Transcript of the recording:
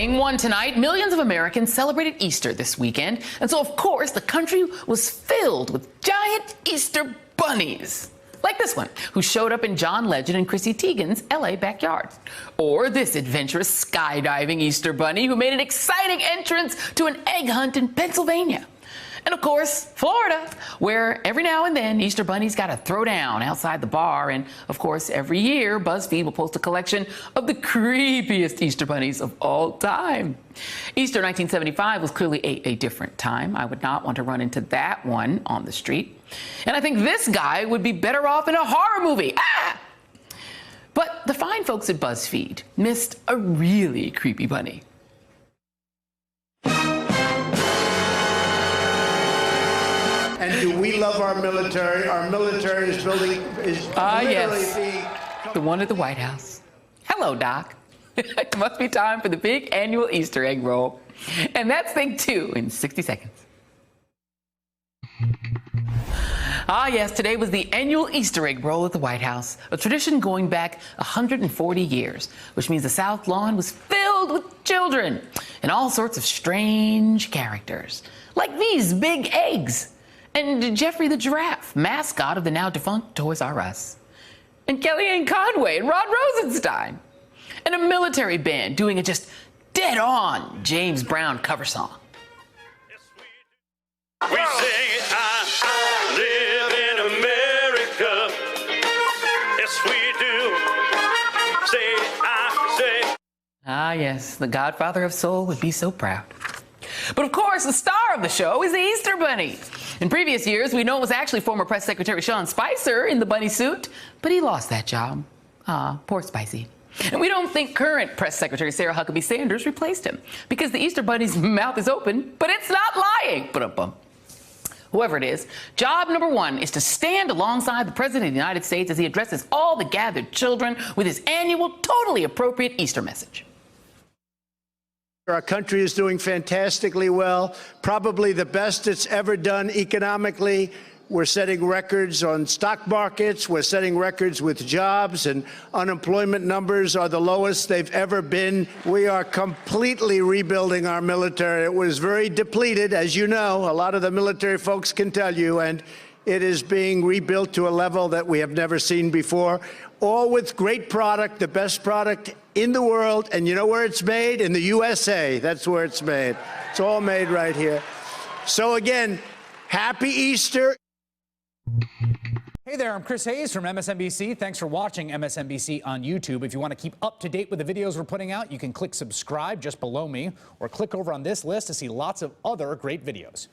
Being one tonight, millions of Americans celebrated Easter this weekend. And so, of course, the country was filled with giant Easter bunnies. Like this one, who showed up in John Legend and Chrissy Teigen's LA backyard. Or this adventurous skydiving Easter bunny who made an exciting entrance to an egg hunt in Pennsylvania. And of course, Florida, where every now and then Easter bunnies got to throw down outside the bar. And of course, every year, BuzzFeed will post a collection of the creepiest Easter bunnies of all time. Easter 1975 was clearly a different time. I would not want to run into that one on the street. And I think this guy would be better off in a horror movie. Ah! But the fine folks at BuzzFeed missed a really creepy bunny. And do we love our military? Our military is building, yes, the one at the White House. Hello, Doc. It must be time for the big annual Easter egg roll. And that's thing 2 in 60 seconds. Yes, today was the annual Easter egg roll at the White House, a tradition going back 140 years, which means the South Lawn was filled with children and all sorts of strange characters, like these big eggs. And Jeffrey the Giraffe, mascot of the now-defunct Toys R Us. And Kellyanne Conway and Rod Rosenstein. And a military band doing a just dead-on James Brown cover song. We sing, I live in America. Yes, we do. Say, I say. Yes, the godfather of soul would be so proud. But of course, the star of the show is the Easter Bunny. In previous years, we know it was actually former Press Secretary Sean Spicer in the bunny suit, but he lost that job. Poor Spicy. And we don't think current Press Secretary Sarah Huckabee Sanders replaced him, because the Easter Bunny's mouth is open, but it's not lying. Ba-dum-bum. Whoever it is, job number 1 is to stand alongside the President of the United States as he addresses all the gathered children with his annual, totally appropriate Easter message. Our country is doing fantastically well, probably the best it's ever done economically. We're setting records on stock markets. We're setting records with jobs, and unemployment numbers are the lowest they've ever been. We are completely rebuilding our military. It was very depleted, as you know. A lot of the military folks can tell you, and it is being rebuilt to a level that we have never seen before, all with great product, the best product in the world. And you know where it's made? In the USA. That's where it's made. It's all made right here. So again, happy Easter. Hey there, I'm Chris Hayes from MSNBC. Thanks for watching MSNBC on YouTube. If you want to keep up to date with the videos we're putting out, you can click subscribe just below me, or click over on this list to see lots of other great videos.